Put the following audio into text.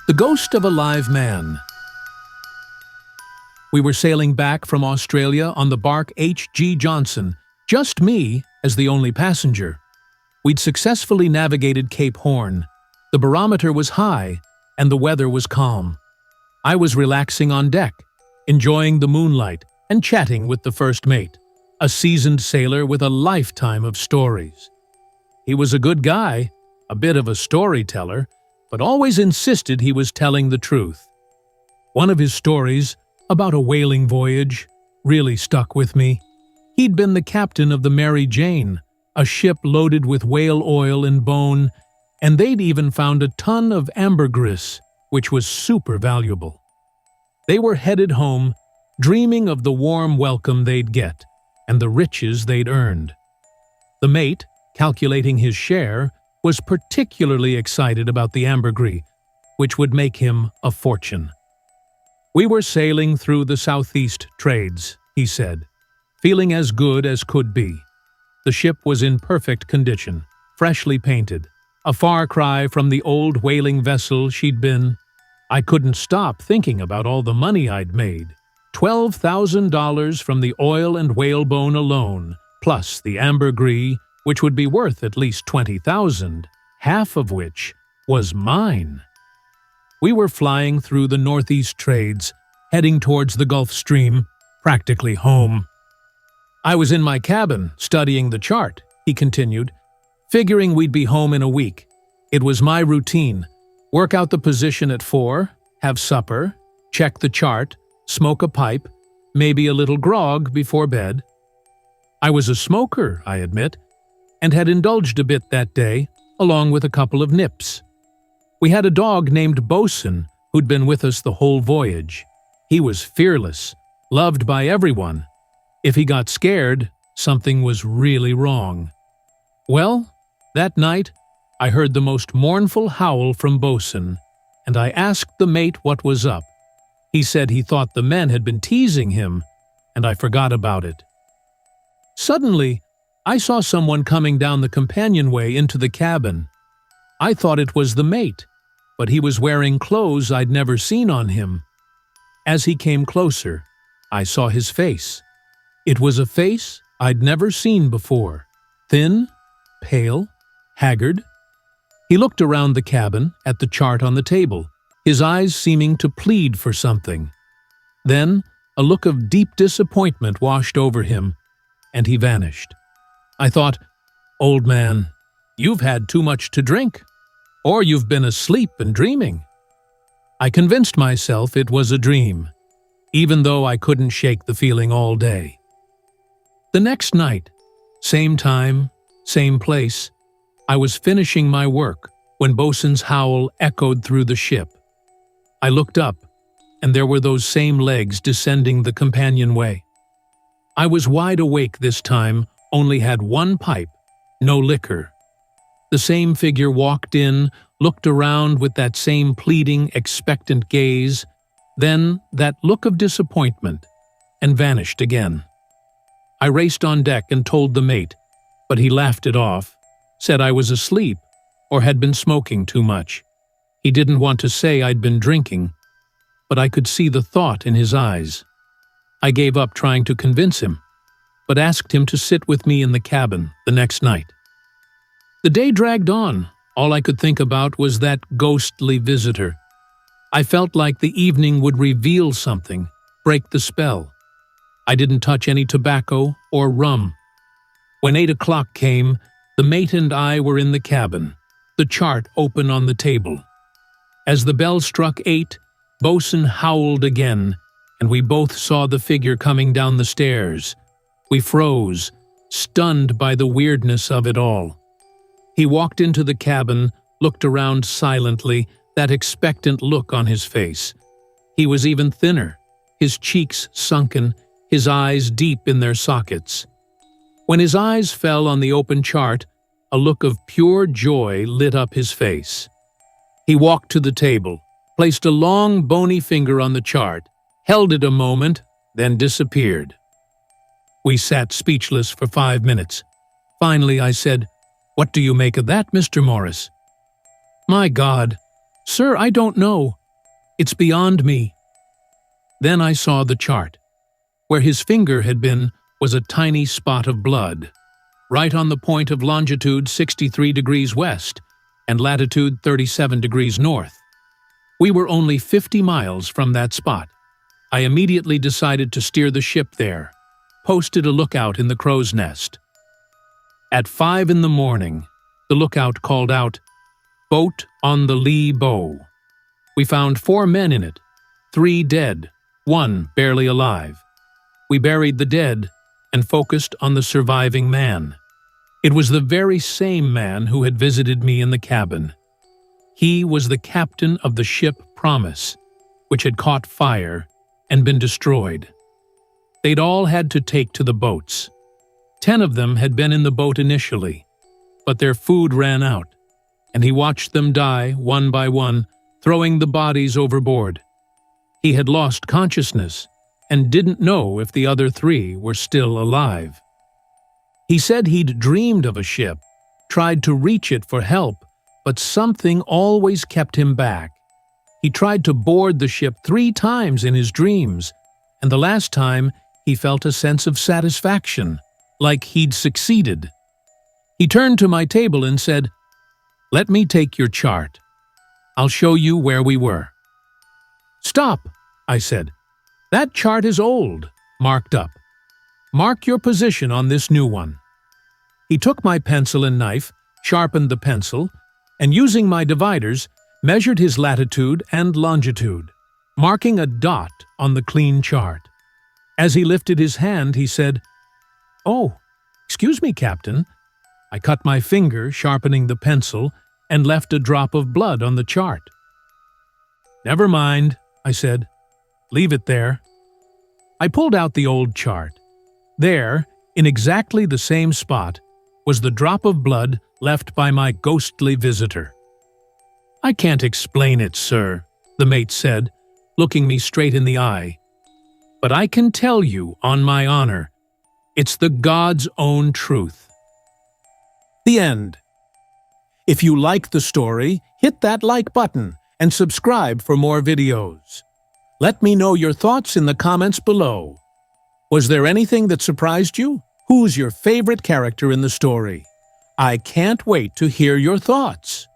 The Ghost of a Live Man. We were sailing back from Australia on the bark H.G. Johnson, just me as the only passenger. We'd successfully navigated Cape Horn. The barometer was high, and the weather was calm. I was relaxing on deck, enjoying the moonlight and chatting with the first mate, a seasoned sailor with a lifetime of stories. He was a good guy, a bit of a storyteller, but always insisted he was telling the truth. One of his stories, about a whaling voyage, really stuck with me. He'd been the captain of the Mary Jane, a ship loaded with whale oil and bone, and they'd even found a ton of ambergris, which was super valuable. They were headed home, dreaming of the warm welcome they'd get and the riches they'd earned. The mate, calculating his share, was particularly excited about the ambergris, which would make him a fortune. We were sailing through the southeast trades, he said, feeling as good as could be. The ship was in perfect condition, freshly painted, a far cry from the old whaling vessel she'd been. I couldn't stop thinking about all the money I'd made. $12,000 from the oil and whalebone alone, plus the ambergris, which would be worth at least $20,000, half of which was mine. We were flying through the northeast trades, heading towards the Gulf Stream, practically home. I was in my cabin, studying the chart, he continued, figuring we'd be home in a week. It was my routine: work out the position at 4, have supper, check the chart, smoke a pipe, maybe a little grog before bed. I was a smoker, I admit, and had indulged a bit that day, along with a couple of nips. We had a dog named Bosun who'd been with us the whole voyage. He was fearless, loved by everyone. If he got scared, something was really wrong. Well, that night, I heard the most mournful howl from Bosun, and I asked the mate what was up. He said he thought the men had been teasing him, and I forgot about it. Suddenly, I saw someone coming down the companionway into the cabin. I thought it was the mate, but he was wearing clothes I'd never seen on him. As he came closer, I saw his face. It was a face I'd never seen before. Thin, pale, haggard. He looked around the cabin at the chart on the table, his eyes seeming to plead for something. Then, a look of deep disappointment washed over him, and he vanished. I thought, "Old man, you've had too much to drink, or you've been asleep and dreaming." I convinced myself it was a dream, even though I couldn't shake the feeling all day. The next night, same time, same place, I was finishing my work when Bosun's howl echoed through the ship. I looked up, and there were those same legs descending the companionway. I was wide awake this time, only had one pipe, no liquor. The same figure walked in, looked around with that same pleading, expectant gaze, then that look of disappointment, and vanished again. I raced on deck and told the mate, but he laughed it off, said I was asleep or had been smoking too much. He didn't want to say I'd been drinking, but I could see the thought in his eyes. I gave up trying to convince him, but asked him to sit with me in the cabin the next night. The day dragged on. All I could think about was that ghostly visitor. I felt like the evening would reveal something, break the spell. I didn't touch any tobacco or rum. When 8 o'clock came, the mate and I were in the cabin, the chart open on the table. As the bell struck 8, Bosun howled again, and we both saw the figure coming down the stairs. We froze, stunned by the weirdness of it all. He walked into the cabin, looked around silently, that expectant look on his face. He was even thinner, his cheeks sunken, his eyes deep in their sockets. When his eyes fell on the open chart, a look of pure joy lit up his face. He walked to the table, placed a long, bony finger on the chart, held it a moment, then disappeared. We sat speechless for 5 minutes. Finally, I said, "What do you make of that, Mr. Morris?" "My God, "Sir, I don't know. It's beyond me." Then I saw the chart. Where his finger had been was a tiny spot of blood, right on the point of longitude 63 degrees west and latitude 37 degrees north. We were only 50 miles from that spot. I immediately decided to steer the ship there, posted a lookout in the crow's nest. At 5 in the morning, the lookout called out, "Boat on the lee bow." We found 4 men in it, 3 dead, 1 barely alive. We buried the dead and focused on the surviving man. It was the very same man who had visited me in the cabin. He was the captain of the ship Promise, which had caught fire and been destroyed. They'd all had to take to the boats. 10 of them had been in the boat initially, but their food ran out, and he watched them die one by one, throwing the bodies overboard. He had lost consciousness and didn't know if the other 3 were still alive. He said he'd dreamed of a ship, tried to reach it for help, but something always kept him back. He tried to board the ship 3 times in his dreams, and the last time he felt a sense of satisfaction, like he'd succeeded. He turned to my table and said, "Let me take your chart. I'll show you where we were." "Stop," I said. "That chart is old, marked up. Mark your position on this new one." He took my pencil and knife, sharpened the pencil, and using my dividers, measured his latitude and longitude, marking a dot on the clean chart. As he lifted his hand, he said, "Oh, excuse me, Captain." I cut my finger, sharpening the pencil, and left a drop of blood on the chart. "Never mind," I said. "Leave it there." I pulled out the old chart. There, in exactly the same spot, was the drop of blood left by my ghostly visitor. "I can't explain it, sir," the mate said, looking me straight in the eye. "But I can tell you, on my honor, it's the God's own truth." The end. If you liked the story, hit that like button and subscribe for more videos. Let me know your thoughts in the comments below. Was there anything that surprised you? Who's your favorite character in the story? I can't wait to hear your thoughts.